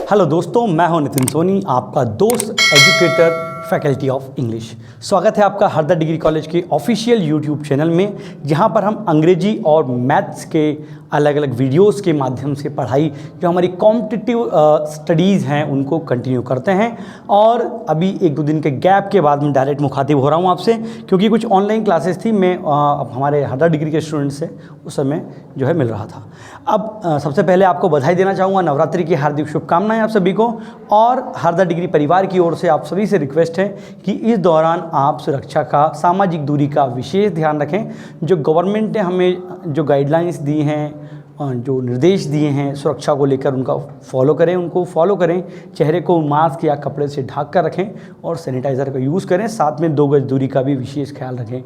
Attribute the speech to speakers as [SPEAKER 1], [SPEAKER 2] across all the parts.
[SPEAKER 1] Hello दोस्तों, मैं हूं नितिन सोनी, आपका दोस्त एजुकेटर फैकल्टी ऑफ इंग्लिश। स्वागत है आपका हरदा डिग्री कॉलेज के ऑफिशियल यूट्यूब चैनल में, जहां पर हम अंग्रेजी और मैथ्स के अलग अलग वीडियोस के माध्यम से पढ़ाई जो हमारी कॉम्पिटिटिव स्टडीज़ हैं उनको कंटिन्यू करते हैं। और अभी एक दो दिन के गैप के बाद मैं डायरेक्ट मुखातिब हो रहा हूं आपसे, क्योंकि कुछ ऑनलाइन क्लासेस थी, मैं हमारे हरदा डिग्री के स्टूडेंट से उस समय जो है मिल रहा था। अब सबसे पहले आपको बधाई देना चाहूँगा, नवरात्रि की हार्दिक शुभकामनाएं आप सभी को। और हरदा डिग्री परिवार की ओर से आप सभी से रिक्वेस्ट है कि इस दौरान आप सुरक्षा का, सामाजिक दूरी का विशेष ध्यान रखें। जो गवर्नमेंट ने हमें जो गाइडलाइंस दी हैं, जो निर्देश दिए हैं सुरक्षा को लेकर, उनको फॉलो करें। चेहरे को मास्क या कपड़े से ढक कर रखें और सैनिटाइज़र का यूज़ करें। साथ में 2 गज दूरी का भी विशेष ख्याल रखें।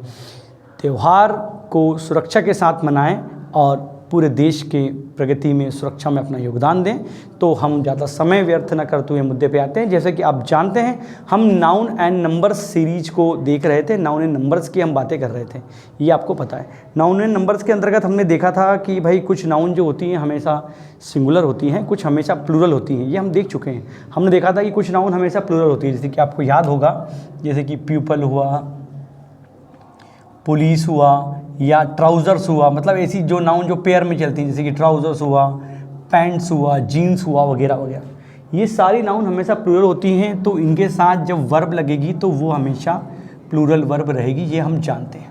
[SPEAKER 1] त्यौहार को सुरक्षा के साथ मनाएं और पूरे देश के प्रगति में, सुरक्षा में अपना योगदान दें। तो हम ज़्यादा समय व्यर्थ न करते हुए मुद्दे पे आते हैं। जैसे कि आप जानते हैं, हम नाउन एंड नंबर्स सीरीज को देख रहे थे, नाउन एंड नंबर्स की हम बातें कर रहे थे, ये आपको पता है। नाउन एंड नंबर्स के अंतर्गत हमने देखा था कि भाई कुछ नाउन जो होती हैं हमेशा सिंगुलर होती हैं, कुछ हमेशा प्लूरल होती हैं, ये हम देख चुके हैं। हमने देखा था कि कुछ नाउन हमेशा प्लूरल होती है, जैसे कि आपको याद होगा, जैसे कि पीपल हुआ, पुलिस हुआ या ट्राउज़र्स हुआ। मतलब ऐसी जो नाउन जो पेयर में चलती हैं, जैसे कि ट्राउज़र्स हुआ, पैंट्स हुआ, जीन्स हुआ, वगैरह वगैरह। ये सारी नाउन हमेशा प्लूरल होती हैं, तो इनके साथ जब वर्ब लगेगी तो वो हमेशा प्लूरल वर्ब रहेगी, ये हम जानते हैं।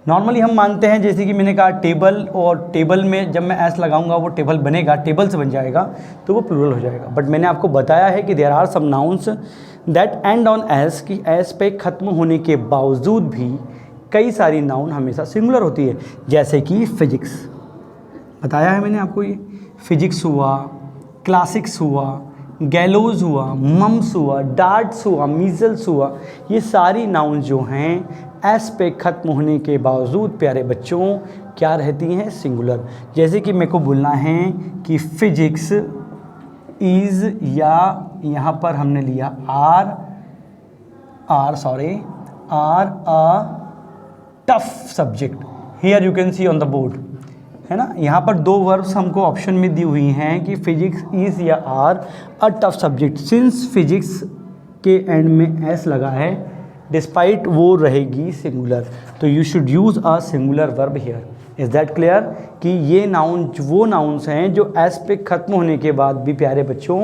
[SPEAKER 1] नॉर्मली हम मानते हैं, जैसे कि मैंने कहा टेबल, और टेबल में जब मैं एस लगाऊंगा वो टेबल बनेगा, टेबल से बन जाएगा, तो वो प्लूरल हो जाएगा। बट मैंने आपको बताया है कि there are some nouns that end on s, कि एस पे ख़त्म होने के बावजूद भी कई सारी नाउन हमेशा सिंगुलर होती है। जैसे कि फिजिक्स, बताया है मैंने आपको, ये फिजिक्स हुआ, क्लासिक्स हुआ, गैलोज हुआ, मम्स हुआ, डार्ट्स हुआ, मीजल्स हुआ। ये सारी नाउन जो हैं एस पे ख़त्म होने के बावजूद प्यारे बच्चों क्या रहती हैं, सिंगुलर। जैसे कि मेरे को बोलना है कि फिजिक्स इज़, या यहाँ पर हमने लिया are a tough subject. Here you can see on the board, है ना। यहाँ पर 2 वर्ब्स हमको ऑप्शन में दी हुई हैं कि फिजिक्स इज़ या are a tough subject. Since physics के एंड में एस लगा है, डिस्पाइट वो रहेगी सिंगुलर, तो you should use a singular verb here. Is that clear कि ये नाउन वो नाउन्स हैं जो एस पे ख़त्म होने के बाद भी प्यारे बच्चों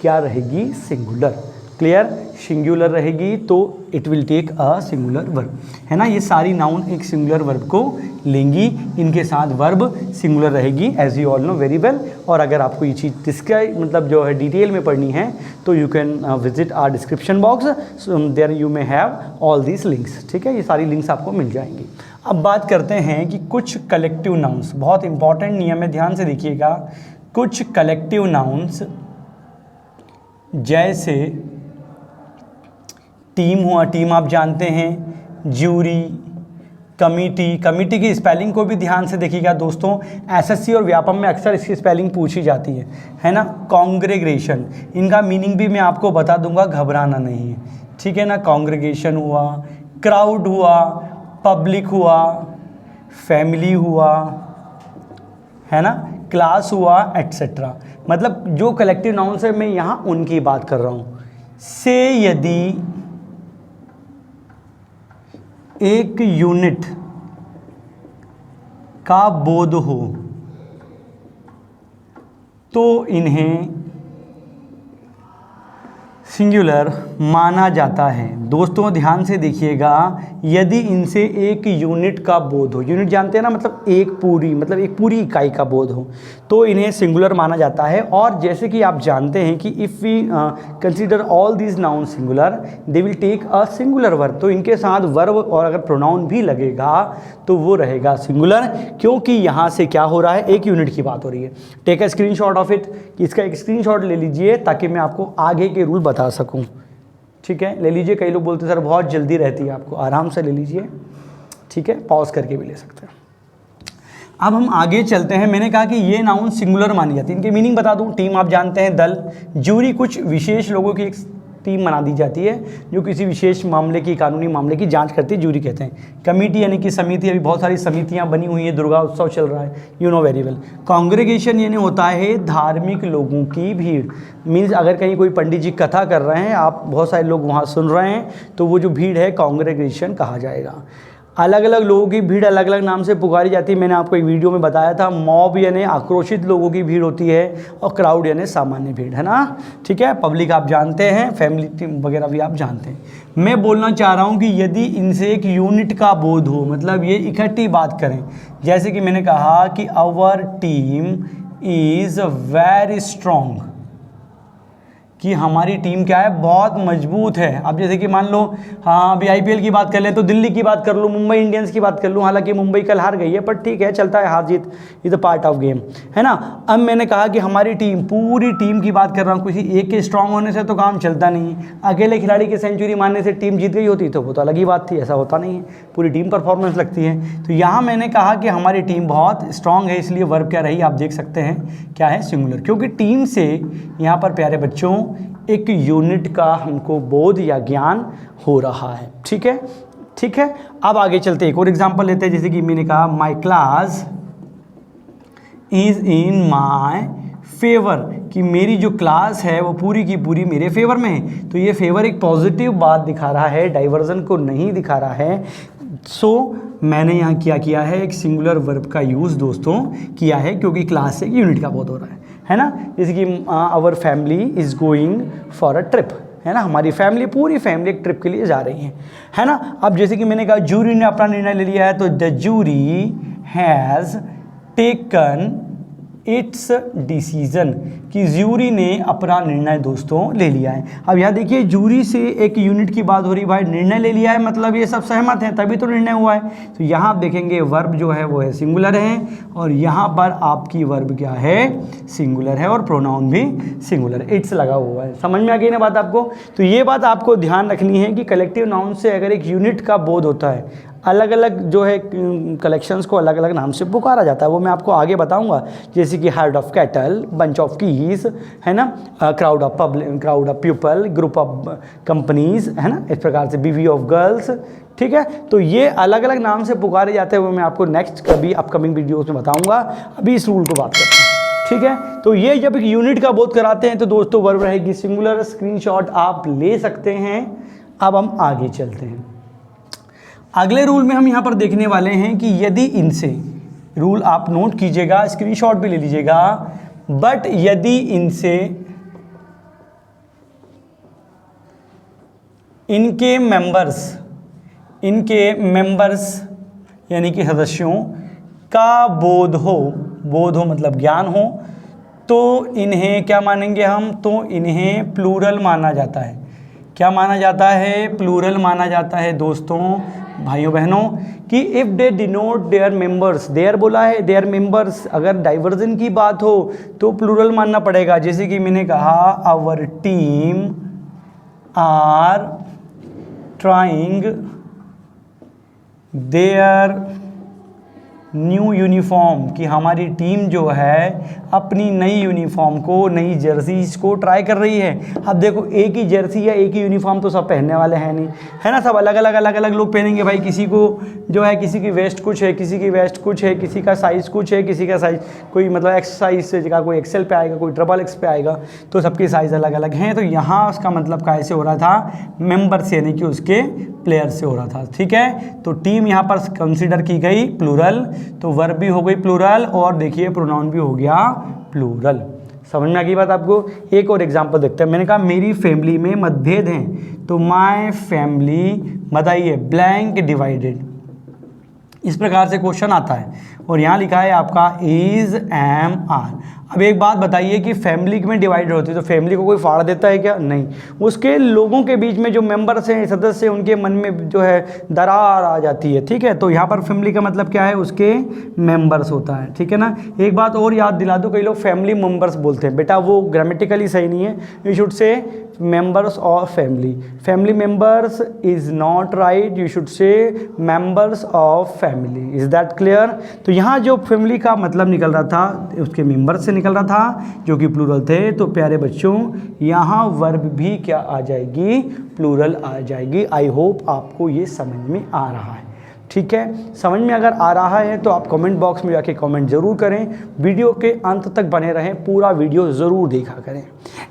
[SPEAKER 1] क्या रहेगी, सिंगुलर। क्लियर, सिंगुलर रहेगी तो it will take a singular verb, है ना। ये सारी नाउन एक सिंगुलर वर्ब को लेंगी, इनके साथ वर्ब सिंगुलर रहेगी, as you all know very well. और अगर आपको ये चीज़ डिस्क्राइब मतलब जो है डिटेल में पढ़नी है, तो you can visit our description box, there you may have all these links. ठीक है, ये सारी लिंक्स आपको मिल जाएंगी। अब बात करते हैं कि कुछ कलेक्टिव नाउन्स, बहुत इंपॉर्टेंट नियम है, ध्यान से देखिएगा। कुछ कलेक्टिव नाउन्स जैसे टीम हुआ, टीम आप जानते हैं, ज्यूरी, कमिटी। कमिटी की स्पेलिंग को भी ध्यान से देखिएगा दोस्तों, एसएससी और व्यापम में अक्सर इसकी स्पेलिंग पूछी जाती है ना। कांग्रेगेशन, इनका मीनिंग भी मैं आपको बता दूंगा, घबराना नहीं है, ठीक है ना। कांग्रेगेशन हुआ, क्राउड हुआ, पब्लिक हुआ, फैमिली हुआ, है ना, क्लास हुआ, एट्सेट्रा। मतलब जो कलेक्टिव नाउन्स है मैं यहाँ उनकी बात कर रहा हूँ। से यदि एक यूनिट का बोध हो तो इन्हें सिंगुलर माना जाता है। दोस्तों ध्यान से देखिएगा, यदि इनसे एक यूनिट का बोध हो, यूनिट जानते हैं ना, मतलब एक पूरी इकाई का बोध हो, तो इन्हें सिंगुलर माना जाता है। और जैसे कि आप जानते हैं कि if we consider all these noun singular, they will take a singular verb. तो इनके साथ वर्ब और अगर प्रोनाउन भी लगेगा तो वो रहेगा सिंगुलर, क्योंकि यहाँ से क्या हो रहा है, एक यूनिट की बात हो रही है। Take a screenshot of it, इसका एक स्क्रीनशॉट ले लीजिए ताकि मैं आपको आगे के रूल बता सकूं। ठीक है, ले लीजिए। कई लोग बोलते हैं सर बहुत जल्दी रहती है, आपको आराम से ले लीजिए, ठीक है, पॉज करके भी ले सकते हैं। अब हम आगे चलते हैं। मैंने कहा कि ये नाउन सिंगुलर मानी जाती है, इनके मीनिंग बता दूं। टीम आप जानते हैं, दल। ज्यूरी कुछ विशेष लोगों की एक टीम बना दी जाती है जो किसी विशेष मामले की, कानूनी मामले की जांच करती है, जूरी कहते हैं। कमेटी यानी कि समिति, अभी बहुत सारी समितियां बनी हुई हैं, दुर्गा उत्सव चल रहा है, you know very well. Congregation यानी होता है धार्मिक लोगों की भीड़, मीन्स अगर कहीं कोई पंडित जी कथा कर रहे हैं, आप बहुत सारे लोग वहाँ सुन रहे हैं, तो वो जो भीड़ है कांग्रेगेशन कहा जाएगा। अलग अलग लोगों की भीड़ अलग अलग नाम से पुकारी जाती है, मैंने आपको एक वीडियो में बताया था। मॉब यानी आक्रोशित लोगों की भीड़ होती है, और क्राउड यानी सामान्य भीड़, है ना, ठीक है। पब्लिक आप जानते हैं, फैमिली टीम वगैरह भी आप जानते हैं। मैं बोलना चाह रहा हूँ कि यदि इनसे एक यूनिट का बोध हो, मतलब ये इकट्ठी बात करें, जैसे कि मैंने कहा कि our team is very strong, कि हमारी टीम क्या है, बहुत मजबूत है। अब जैसे कि मान लो, हाँ अभी आईपीएल की बात कर लें तो दिल्ली की बात कर लूँ, मुंबई इंडियंस की बात कर लूँ, हालांकि मुंबई कल हार गई है, पर ठीक है, चलता है, हार जीत is a part of game, है ना। अब मैंने कहा कि हमारी टीम, पूरी टीम की बात कर रहा हूँ, किसी एक के स्ट्रांग होने से तो काम चलता नहीं है। अकेले खिलाड़ी के सेंचुरी मारने से टीम जीत गई होती तो वो तो अलग ही बात थी, ऐसा होता नहीं है, पूरी टीम परफॉर्मेंस लगती है। तो यहाँ मैंने कहा कि हमारी टीम बहुत स्ट्रांग है, इसलिए वर्ब क्या रही, आप देख सकते हैं क्या है, सिंगुलर, क्योंकि टीम से यहाँ पर प्यारे बच्चों एक यूनिट का हमको बोध या ज्ञान हो रहा है, ठीक है, ठीक है। अब आगे चलते एक और एग्जांपल लेते हैं, जैसे कि मैंने कहा my class is in my favour, कि मेरी जो क्लास है वो पूरी की पूरी मेरे फेवर में है। तो ये फेवर एक पॉजिटिव बात दिखा रहा है, डाइवर्जन को नहीं दिखा रहा है। सो मैंने यहाँ क्या किया है, एक सिंगुलर वर्ब का यूज़ दोस्तों किया है, क्योंकि क्लास से एक यूनिट का बोध हो रहा है ना। जैसे कि our family is going for a trip, है ना, हमारी फैमिली, पूरी फैमिली एक ट्रिप के लिए जा रही है ना। अब जैसे कि मैंने कहा जूरी ने अपना निर्णय ले लिया है, तो the jury has taken its decision, कि जूरी ने अपना निर्णय दोस्तों ले लिया है। अब यहाँ देखिए जूरी से एक यूनिट की बात हो रही, भाई निर्णय ले लिया है मतलब ये सब सहमत हैं, तभी तो निर्णय हुआ है। तो यहाँ आप देखेंगे वर्ब जो है वो है सिंगुलर है, और यहाँ पर आपकी वर्ब क्या है, सिंगुलर है, और प्रोनाउन भी सिंगुलर, इट्स लगा हुआ है। समझ में आ गई ना बात आपको। तो ये बात आपको ध्यान रखनी है कि कलेक्टिव नाउन से अगर एक यूनिट का बोध होता है, अलग अलग जो है कलेक्शंस को अलग अलग नाम से पुकारा जाता है, वो मैं आपको आगे बताऊंगा। जैसे कि heard of cattle, bunch of keys, है ना, crowd of public, crowd of people, group of companies, है ना, इस प्रकार से बीवी ऑफ गर्ल्स, ठीक है। तो ये अलग अलग नाम से पुकारे जाते हैं, वो मैं आपको नेक्स्ट कभी अपकमिंग वीडियोस में बताऊंगा। अभी इस रूल को बात करते हैं, ठीक है। तो ये जब एक यूनिट का बोध कराते हैं तो दोस्तों वर्ब रहेगी सिंगुलर, स्क्रीनशॉट आप ले सकते हैं। अब हम आगे चलते हैं। अगले रूल में हम यहाँ पर देखने वाले हैं कि यदि इनसे, रूल आप नोट कीजिएगा, स्क्रीनशॉट भी ले लीजिएगा, बट यदि इनसे इनके मेंबर्स यानी कि सदस्यों का बोध हो मतलब ज्ञान हो, तो इन्हें क्या मानेंगे हम, तो इन्हें प्लूरल माना जाता है। क्या माना जाता है, प्लूरल माना जाता है दोस्तों, भाइयों बहनों, कि if they denote their members, their बोला है, देयर मेंबर्स, अगर डाइवर्जन की बात हो तो प्लूरल मानना पड़ेगा। जैसे कि मैंने कहा our team are trying their new uniform, कि हमारी टीम जो है अपनी नई यूनिफॉर्म को, नई जर्सीज को ट्राई कर रही है। अब देखो एक ही जर्सी या एक ही यूनिफॉर्म तो सब पहनने वाले हैं नहीं, है ना, सब अलग अलग लोग पहनेंगे भाई। किसी को जो है, किसी की वेस्ट कुछ है, किसी की वेस्ट कुछ है, किसी का साइज़ कुछ है, किसी का साइज़ कोई मतलब एक्स साइज से जगह कोई एक्सेल पे आएगा, कोई ट्रिपल एक्स पे आएगा, तो सबके साइज़ अलग अलग हैं। तो यहाँ उसका मतलब कैसे हो रहा था, मेंबर से यानी कि उसके प्लेयर से हो रहा था, ठीक है। तो टीम यहाँ पर कंसिडर की गई प्लूरल, तो वर्ब भी हो गई प्लूरल, और देखिए प्रोनाउन भी हो गया प्लूरल। समझ में आ गई बात आपको। एक और एग्जांपल देखते हैं। मैंने कहा मेरी फैमिली में मतभेद हैं, तो माय फैमिली बताइए ब्लैंक डिवाइडेड, इस प्रकार से क्वेश्चन आता है, और यहाँ लिखा है आपका इज एम आर। अब एक बात बताइए कि फैमिली में डिवाइडेड होती है तो फैमिली को कोई फाड़ देता है क्या, नहीं, उसके लोगों के बीच में जो मेंबर्स हैं, सदस्य हैं, उनके मन में जो है दरार आ जाती है, ठीक है। तो यहाँ पर फैमिली का मतलब क्या है, उसके मेंबर्स होता है, ठीक है ना। एक बात और याद दिला दो, कई लोग फैमिली मेंबर्स बोलते हैं, बेटा वो ग्रामेटिकली सही नहीं है, you should say members of family, family members is not right, you should say members of family, is that clear. तो यहाँ जो फैमिली का मतलब निकल रहा था उसके मेंबर से निकल रहा था जो कि प्लूरल थे। तो प्यारे बच्चों यहाँ वर्ब भी क्या आ जाएगी, प्लूरल आ जाएगी। आई होप आपको ये समझ में आ रहा है, ठीक है। समझ में अगर आ रहा है तो आप कमेंट बॉक्स में जाके कमेंट ज़रूर करें, वीडियो के अंत तक बने रहें, पूरा वीडियो ज़रूर देखा करें,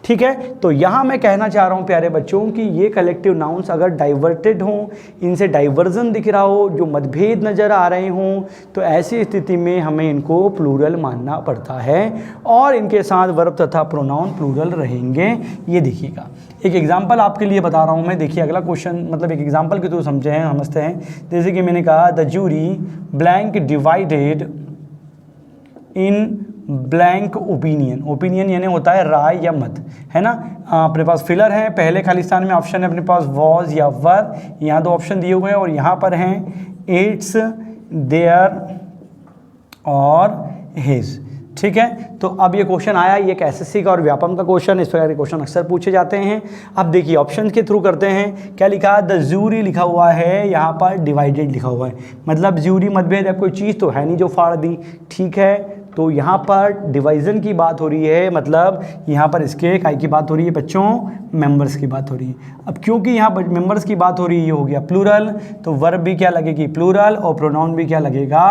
[SPEAKER 1] ठीक है। तो यहाँ मैं कहना चाह रहा हूँ प्यारे बच्चों कि ये कलेक्टिव नाउन्स अगर डाइवर्टेड हों, इनसे डाइवर्जन दिख रहा हो, जो मतभेद नज़र आ रहे हों, तो ऐसी स्थिति में हमें इनको प्लूरल मानना पड़ता है और इनके साथ वर्ब तथा प्रोनाउन प्लूरल रहेंगे। ये देखिएगा, एक एग्जाम्पल आपके लिए बता रहा हूँ मैं। देखिए अगला क्वेश्चन मतलब एक एग्जाम्पल के थ्रू समझते हैं। जैसे कि मैंने कहा the jury blank divided in blank opinion. Opinion यानी होता है राय या मत, है ना। अपने पास फिलर है, पहले खालिस्तान में ऑप्शन है अपने पास वॉज या वर, यहाँ दो ऑप्शन दिए हुए हैं और यहाँ पर हैं इट्स, देयर और हिज, ठीक है। तो अब ये क्वेश्चन आया, ये एक एसएससी का और व्यापम का क्वेश्चन, इस प्रकार के क्वेश्चन अक्सर पूछे जाते हैं। अब देखिए ऑप्शन के थ्रू करते हैं। क्या लिखा है, द जूरी लिखा हुआ है, यहाँ पर डिवाइडेड लिखा हुआ है, मतलब जूरी मतभेद है, कोई चीज़ तो है नहीं जो फाड़ दी, ठीक है। तो यहाँ पर डिवाइज़न की बात हो रही है, मतलब यहाँ पर इसके काय की बात हो रही है बच्चों, मेंबर्स की बात हो रही है। अब क्योंकि यहाँ पर मेंबर्स की बात हो रही है, ये हो गया प्लूरल, तो वर्ब भी क्या लगेगी, प्लूरल, और प्रोनाउन भी क्या लगेगा,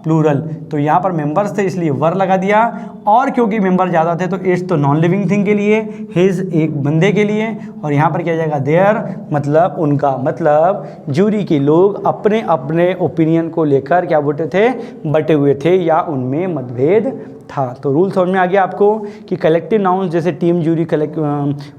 [SPEAKER 1] प्लूरल। तो यहाँ पर मेंबर्स थे इसलिए वर लगा दिया, और क्योंकि मेंबर ज़्यादा थे तो इट्स तो नॉन लिविंग थिंग के लिए, हिज एक बंदे के लिए, और यहाँ पर क्या जाएगा देयर, मतलब उनका, मतलब जूरी के लोग अपने अपने ओपिनियन को लेकर क्या बोलते थे, बटे हुए थे या उनमें मतभेद था। तो रूल समझ में आ गया आपको कि कलेक्टिव नाउन्स जैसे टीम, जूरी,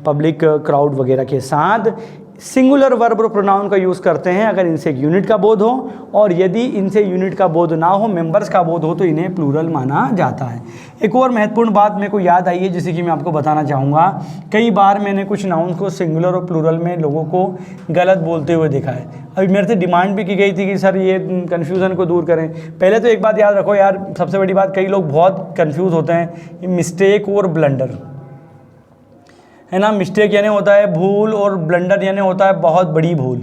[SPEAKER 1] पब्लिक, क्राउड वगैरह के साथ सिंगुलर वर्ब और प्रोनाउन का यूज़ करते हैं अगर इनसे एक यूनिट का बोध हो, और यदि इनसे यूनिट का बोध ना हो, मेंबर्स का बोध हो, तो इन्हें प्लूरल माना जाता है। एक और महत्वपूर्ण बात मेरे को याद आई है जिसे कि मैं आपको बताना चाहूँगा। कई बार मैंने कुछ नाउन्स को सिंगुलर और प्लूरल में लोगों को गलत बोलते हुए देखा है। अभी मेरे से डिमांड भी की गई थी कि सर ये कन्फ्यूज़न को दूर करें। पहले तो एक बात याद रखो यार, सबसे बड़ी बात, कई लोग बहुत कन्फ्यूज़ होते हैं मिस्टेक और ब्लंडर, है ना। मिस्टेक यानी होता है भूल और ब्लंडर यानी होता है बहुत बड़ी भूल,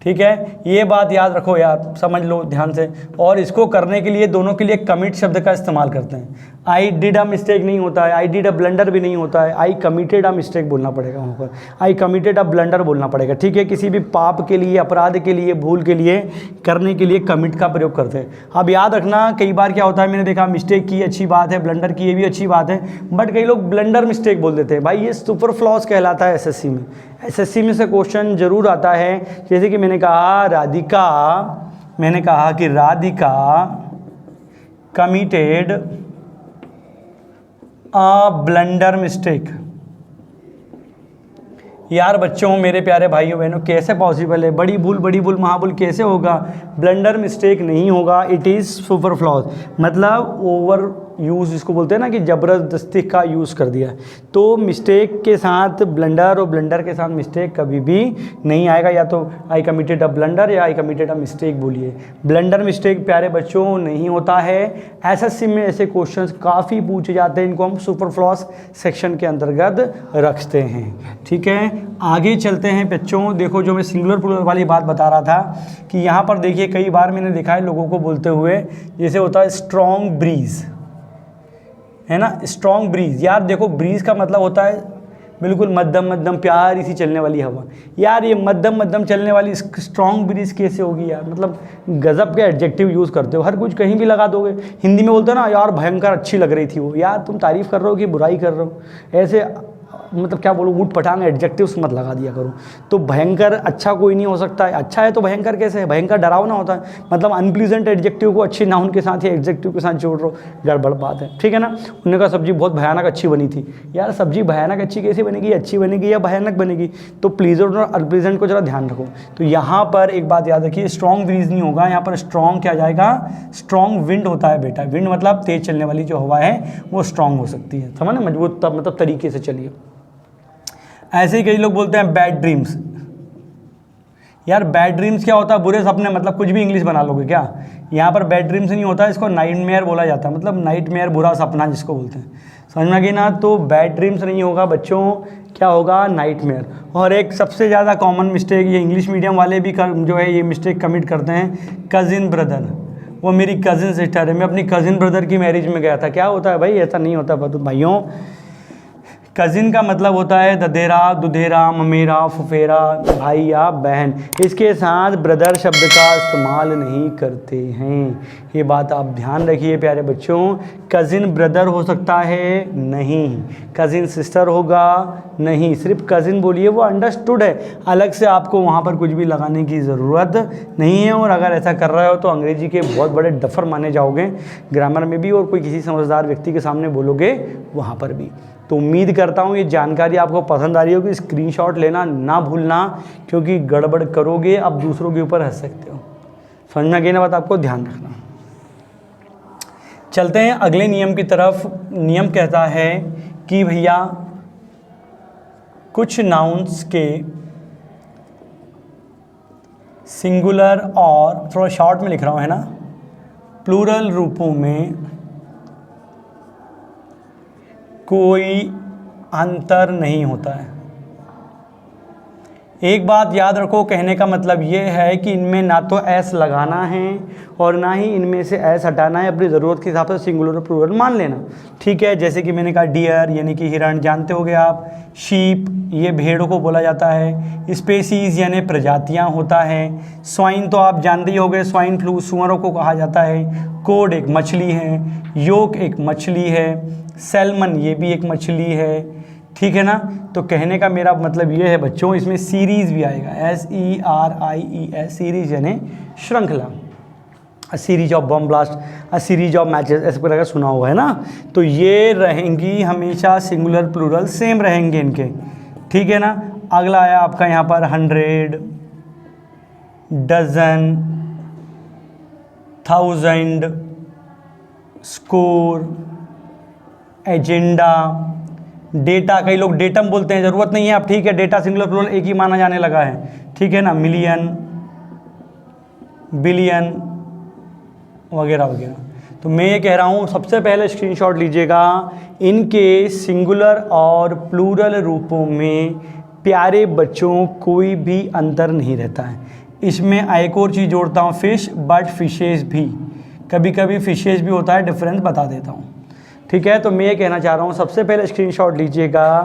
[SPEAKER 1] ठीक है। ये बात याद रखो यार, समझ लो ध्यान से। और इसको करने के लिए दोनों के लिए कमिट शब्द का इस्तेमाल करते हैं। आई डिड अ मिस्टेक नहीं होता है, आई डिड अ ब्लंडर भी नहीं होता है, आई कमिटेड अ मिस्टेक बोलना पड़ेगा वहाँ पर, आई कमिटेड अ ब्लंडर बोलना पड़ेगा, ठीक है। किसी भी पाप के लिए, अपराध के लिए, भूल के लिए करने के लिए कमिट का प्रयोग करते हैं। अब याद रखना, कई बार क्या होता है, मैंने देखा मिस्टेक की अच्छी बात है, ब्लंडर की ये भी अच्छी बात है, बट कई लोग ब्लंडर मिस्टेक बोल देते हैं। भाई ये सुपर फ्लॉज कहलाता है एसएससी में। एसएससी में से क्वेश्चन जरूर आता है, जैसे कि मैंने कहा Radhika committed a blunder mistake. यार बच्चों, मेरे प्यारे भाइयों बहनों, कैसे पॉसिबल है, बड़ी भूल महाभूल कैसे होगा, ब्लंडर मिस्टेक नहीं होगा, इट इज़ सुपर फ्लॉज, मतलब ओवर यूज़ इसको बोलते हैं ना कि ज़बरदस्ती का यूज़ कर दिया। तो मिस्टेक के साथ ब्लंडर और ब्लंडर के साथ मिस्टेक कभी भी नहीं आएगा। या तो आई कमिटेड अ ब्लंडर या आई कमिटेड अ मिस्टेक बोलिए। ब्लंडर मिस्टेक प्यारे बच्चों नहीं होता है। एसएससी में ऐसे क्वेश्चंस काफ़ी पूछे जाते हैं, इनको हम सुपर फ्लॉज सेक्शन के अंतर्गत रखते हैं, ठीक है। आगे चलते हैं बच्चों। देखो जो मैं सिंगुलर प्लूरल वाली बात बता रहा था कि यहाँ पर देखिए कई बार मैंने देखा है लोगों को बोलते हुए, जैसे होता है स्ट्रॉन्ग ब्रीज, है ना, स्ट्रॉन्ग ब्रीज। यार देखो ब्रीज का मतलब होता है बिल्कुल मध्यम प्यारी सी चलने वाली हवा। यार ये मध्यम चलने वाली स्ट्रॉन्ग ब्रीज कैसे होगी यार, मतलब गजब के एडजेक्टिव यूज़ करते हो, हर कुछ कहीं भी लगा दोगे। हिंदी में बोलते हो ना, यार भयंकर अच्छी लग रही थी वो। यार तुम तारीफ़ कर रहे हो कि बुराई कर रहे हो, ऐसे मतलब क्या बोलूँ, ऊट पटांग एडजेक्टिव्स मत लगा दिया करो। तो भयंकर अच्छा कोई नहीं हो सकता है, अच्छा है तो भयंकर कैसे है, भयंकर डरावना होता है, मतलब अनप्लीजेंट एडजेक्टिव को अच्छी नाउन के साथ या एडजेक्टिव के साथ जोड़ रहे हो, गड़बड़ बात है, ठीक है ना। उन्होंने कहा सब्जी बहुत भयानक अच्छी बनी थी। यार सब्जी भयानक अच्छी कैसे बनेगी, अच्छी बनेगी या भयानक बनेगी। तो प्लीजेंट और अनप्लीजेंट को जरा ध्यान रखो। तो यहाँ पर एक बात याद रखिए, स्ट्रॉन्ग ब्रीज नहीं होगा, यहाँ पर स्ट्रॉन्ग क्या जाएगा, स्ट्रॉन्ग विंड होता है बेटा। विंड मतलब तेज चलने वाली जो हवा है वो स्ट्रॉन्ग हो सकती है, समझ ना, मजबूत मतलब तरीके से चलिए। ऐसे ही कई लोग बोलते हैं बैड ड्रीम्स। यार बैड ड्रीम्स क्या होता है, बुरे सपने, मतलब कुछ भी इंग्लिश बना लोगे क्या। यहाँ पर बैड ड्रीम्स नहीं होता है, इसको नाइटमेयर बोला जाता है, मतलब नाइटमेयर बुरा सपना जिसको बोलते हैं, समझ में आ गई ना। तो बैड ड्रीम्स नहीं होगा बच्चों, क्या होगा, नाइटमेयर। और एक सबसे ज़्यादा कॉमन मिस्टेक, ये इंग्लिश मीडियम वाले भी जो है ये मिस्टेक कमिट करते हैं, कज़िन ब्रदर। वो मेरी कज़िन सिस्टर है, मैं अपनी कज़िन ब्रदर की मैरिज में गया था। क्या होता है भाई, ऐसा नहीं होता भाइयों। कज़िन का मतलब होता है ददेरा, दुधेरा, ममेरा, फुफेरा, भाई या बहन। इसके साथ ब्रदर शब्द का इस्तेमाल नहीं करते हैं, ये बात आप ध्यान रखिए प्यारे बच्चों। कज़िन ब्रदर हो सकता है नहीं, कज़िन सिस्टर होगा नहीं, सिर्फ कज़िन बोलिए, वो अंडरस्टूड है। अलग से आपको वहाँ पर कुछ भी लगाने की ज़रूरत नहीं है। और अगर ऐसा कर रहे हो तो अंग्रेजी के बहुत बड़े डफर माने जाओगे, ग्रामर में भी और कोई किसी समझदार व्यक्ति के सामने बोलोगे वहाँ पर भी। तो उम्मीद करता हूँ ये जानकारी आपको पसंद आ रही होगी। स्क्रीनशॉट लेना ना भूलना, क्योंकि गड़बड़ करोगे अब दूसरों के ऊपर हंस सकते हो। समझ में आ गई ना बात, आपको ध्यान रखना। चलते हैं अगले नियम की तरफ। नियम कहता है कि भैया कुछ नाउन्स के सिंगुलर और, थोड़ा शॉर्ट में लिख रहा हूँ है ना, प्लूरल रूपों में कोई अंतर नहीं होता है। एक बात याद रखो, कहने का मतलब ये है कि इनमें ना तो एस लगाना है और ना ही इनमें से एस हटाना है। अपनी ज़रूरत के हिसाब से सिंगुलर और प्लूरल मान लेना, ठीक है। जैसे कि मैंने कहा डियर यानी कि हिरण, जानते होगे आप। शीप, ये भेड़ों को बोला जाता है। स्पेसीज़ यानी प्रजातियां होता है। स्वाइन तो आप जानते ही होंगे, स्वाइन फ्लू सुअरों को कहा जाता है। कोड एक मछली है। योक एक मछली है। सैल्मन ये भी एक मछली है, ठीक है ना। तो कहने का मेरा मतलब ये है बच्चों, इसमें सीरीज़ भी आएगा, SERIES, सीरीज यानी श्रृंखला। A series of bomb blast, a series of matches, ऐसे प्रकार का सुना हुआ है ना। तो ये रहेंगी हमेशा सिंगुलर प्लूरल सेम रहेंगे इनके, ठीक है ना। अगला आया आपका यहाँ पर 100, डजन, 1000, स्कोर, एजेंडा, डेटा, कई लोग डेटम बोलते हैं, ज़रूरत नहीं है आप, ठीक है। डेटा सिंगुलर प्लूरल एक ही माना जाने लगा है, ठीक है ना। मिलियन, बिलियन वगैरह वगैरह। तो मैं ये कह रहा हूँ सबसे पहले स्क्रीनशॉट लीजिएगा, इनके सिंगुलर और प्लूरल रूपों में प्यारे बच्चों कोई भी अंतर नहीं रहता है। इसमें एक और चीज़ जोड़ता हूँ, फिश, बट फिशेस भी, कभी कभी फिशेस भी होता है, डिफरेंस बता देता हूँ, ठीक है। तो मैं ये कहना चाह रहा हूँ सबसे पहले स्क्रीनशॉट लीजिएगा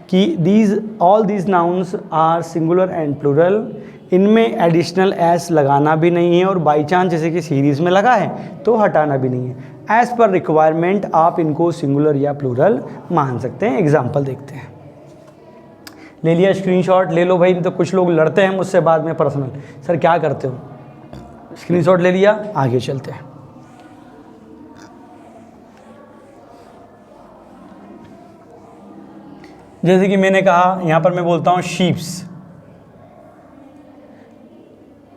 [SPEAKER 1] कि all these nouns are singular and plural. इनमें एडिशनल एस लगाना भी नहीं है और बाई चांस जैसे कि सीरीज़ में लगा है तो हटाना भी नहीं है। एज पर रिक्वायरमेंट आप इनको सिंगुलर या प्लूरल मान सकते हैं। एग्जाम्पल देखते हैं। ले लिया स्क्रीनशॉट, ले लो भाई, तो कुछ लोग लड़ते हैं मुझसे बाद में पर्सनल, सर क्या करते हो। स्क्रीनशॉट ले लिया, आगे चलते हैं। जैसे कि मैंने कहा यहाँ पर मैं बोलता हूँ शीप्स,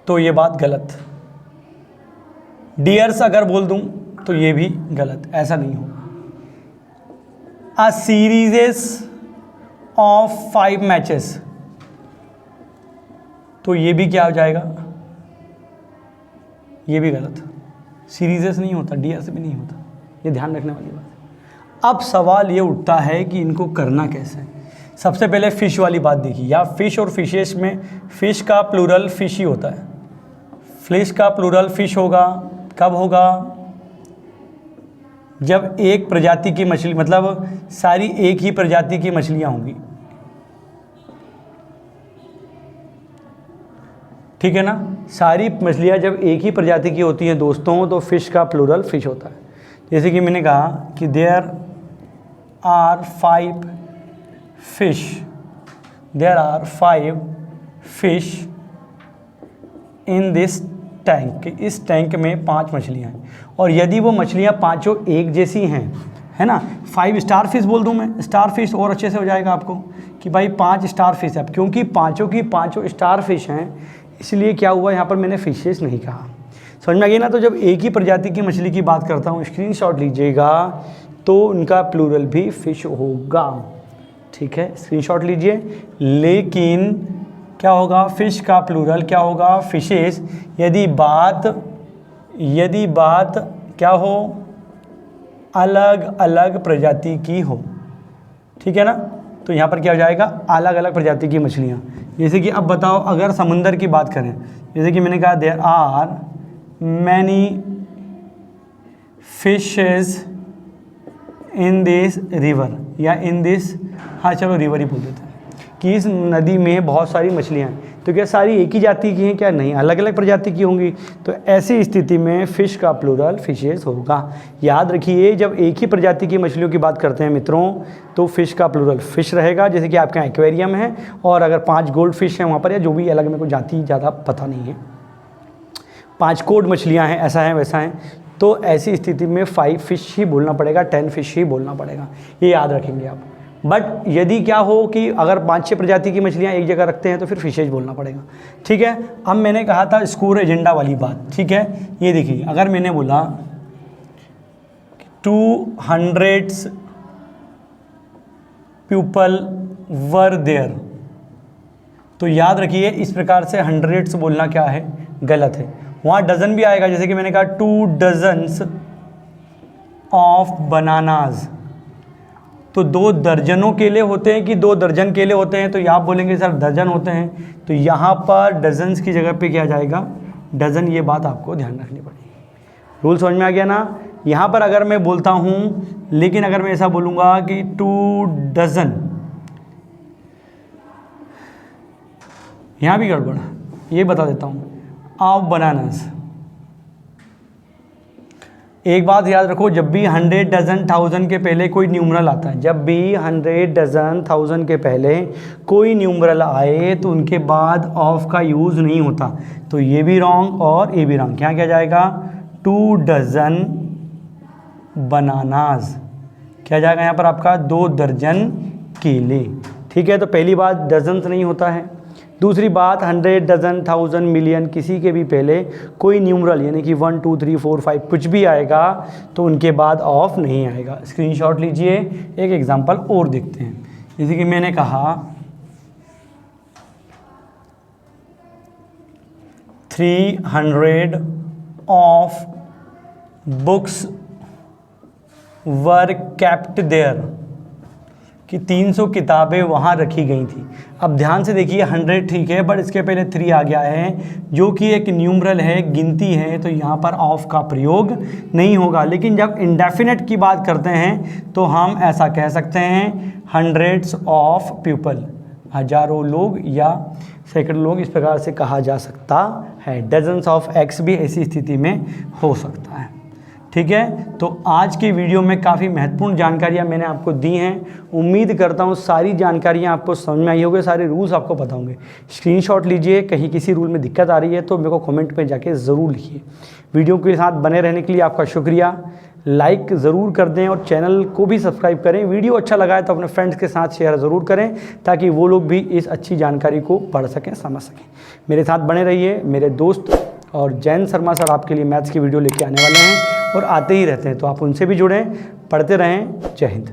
[SPEAKER 1] तो ये बात गलत। डियर्स अगर बोल दूँ तो ये भी गलत, ऐसा नहीं होगा। अ सीरीजेस ऑफ 5 मैचेस, तो ये भी क्या हो जाएगा, ये भी गलत। सीरीजेस नहीं होता, डियर्स भी नहीं होता, ये ध्यान रखने वाली बात है। अब सवाल ये उठता है कि इनको करना कैसे है। सबसे पहले फ़िश वाली बात देखिए, या फ़िश और फिशेस में फ़िश का प्लूरल फ़िश ही होता है। फ़िश का प्लूरल फ़िश होगा, कब होगा, जब एक प्रजाति की मछली, मतलब सारी एक ही प्रजाति की मछलियाँ होंगी, ठीक है ना। सारी मछलियाँ जब एक ही प्रजाति की होती हैं दोस्तों, तो फ़िश का प्लूरल फ़िश होता है। जैसे कि मैंने कहा कि there are 5 fish in this tank, इस टैंक में 5 मछलियाँ हैं। और यदि वो मछलियाँ पांचों एक जैसी हैं, है ना, 5 स्टार फिश बोल दूँ मैं, स्टार फिश और अच्छे से हो जाएगा आपको कि भाई 5 स्टार फिश है। क्योंकि पांचों की पांचों स्टार फिश हैं, इसलिए क्या हुआ यहाँ पर मैंने फिशेस नहीं कहा। समझ में आ गई ना। तो जब एक ही प्रजाति की मछली की बात करता हूँ, स्क्रीनशॉट लीजिएगा, तो उनका प्लूरल भी फिश होगा, ठीक है। स्क्रीनशॉट लीजिए। लेकिन क्या होगा, फ़िश का प्लूरल क्या होगा, फिशेस, यदि बात क्या हो, अलग अलग प्रजाति की हो, ठीक है ना। तो यहाँ पर क्या हो जाएगा, अलग अलग प्रजाति की मछलियाँ। जैसे कि अब बताओ, अगर समुंदर की बात करें, जैसे कि मैंने कहा there are many fishes in this river, या इन दिस, हाँ चलो रिवर ही बोल देते हैं, कि इस नदी में बहुत सारी मछलियाँ हैं। तो क्या सारी एक ही जाति की हैं? क्या नहीं, अलग अलग प्रजाति की होंगी। तो ऐसी स्थिति में फ़िश का प्लूरल फिशेस होगा। याद रखिए, जब एक ही प्रजाति की मछलियों की बात करते हैं मित्रों, तो फ़िश का प्लूरल फ़िश रहेगा, जैसे कि आपके यहाँ एक्वेरियम है, और अगर 5 गोल्ड फिश हैं वहाँ पर, या जो भी अलग, मेरे को जाति ज़्यादा पता नहीं है, 5 कोड मछलियाँ हैं, ऐसा है वैसा है, तो ऐसी स्थिति में 5 फिश ही बोलना पड़ेगा, 10 फिश ही बोलना पड़ेगा, ये याद रखेंगे आप। बट यदि क्या हो कि अगर 5-6 प्रजाति की मछलियाँ एक जगह रखते हैं तो फिर फिशेज बोलना पड़ेगा। ठीक है, अब मैंने कहा था स्कोर एजेंडा वाली बात। ठीक है, ये देखिए, अगर मैंने बोला 200 पीपल वर देयर, तो याद रखिए इस प्रकार से 100 बोलना क्या है, गलत है। वहाँ डजन भी आएगा, जैसे कि मैंने कहा 2 डजन्स ऑफ बनानाज, तो 2 दर्जनों केले होते हैं कि 2 दर्जन केले होते हैं, तो यहाँ बोलेंगे सर दर्जन होते हैं, तो यहाँ पर डजन्स की जगह पे क्या जाएगा, डजन। ये बात आपको ध्यान रखनी पड़ेगी। रूल समझ में आ गया ना। यहाँ पर अगर मैं बोलता हूँ, लेकिन अगर मैं ऐसा बोलूँगा कि 2 डजन, यहाँ भी गड़बड़, ये बता देता हूँ, ऑफ बनानास। एक बात याद रखो, जब भी 100 डजन 1000 के पहले कोई न्यूमरल आता है, जब भी 100 डजन 1000 के पहले कोई न्यूमरल आए तो उनके बाद ऑफ का यूज़ नहीं होता। तो ये भी रॉन्ग और ये भी रॉन्ग। क्या क्या जाएगा, 2 डजन बनानाज, क्या जाएगा यहाँ पर आपका 2 दर्जन केले। ठीक है, तो पहली बात डजन्स नहीं होता है। दूसरी बात 100 डजन 1000 मिलियन किसी के भी पहले कोई न्यूमरल यानी कि 1 2 3 4 5 कुछ भी आएगा तो उनके बाद ऑफ नहीं आएगा। स्क्रीनशॉट लीजिए, एक एग्जांपल और देखते हैं। जैसे कि मैंने कहा 300 of books were kept there, कि 300 किताबें वहाँ रखी गई थी। अब ध्यान से देखिए, 100 ठीक है, बट इसके पहले 3 आ गया है जो कि एक न्यूमरल है, गिनती है, तो यहाँ पर ऑफ का प्रयोग नहीं होगा। लेकिन जब इंडेफिनेट की बात करते हैं तो हम ऐसा कह सकते हैं हंड्रेड्स ऑफ पीपल, हजारों लोग या सैकड़ों लोग, इस प्रकार से कहा जा सकता है। डजन्स ऑफ एक्स भी ऐसी स्थिति में हो सकता है। ठीक है, तो आज की वीडियो में काफ़ी महत्वपूर्ण जानकारियां मैंने आपको दी हैं। उम्मीद करता हूं सारी जानकारियां आपको समझ में आई होंगी, सारे रूल्स आपको पता होंगे। स्क्रीनशॉट लीजिए, कहीं किसी रूल में दिक्कत आ रही है तो मेरे को कमेंट में जाके ज़रूर लिखिए। वीडियो के साथ बने रहने के लिए आपका शुक्रिया। लाइक ज़रूर कर दें और चैनल को भी सब्सक्राइब करें। वीडियो अच्छा लगा है तो अपने फ्रेंड्स के साथ शेयर ज़रूर करें ताकि वो लोग भी इस अच्छी जानकारी को पढ़ सकें, समझ सकें। मेरे साथ बने रहिए। मेरे दोस्त और जैन शर्मा सर आपके लिए मैथ्स की वीडियो लेके आने वाले हैं और आते ही रहते हैं, तो आप उनसे भी जुड़ें, पढ़ते रहें। जय हिंद।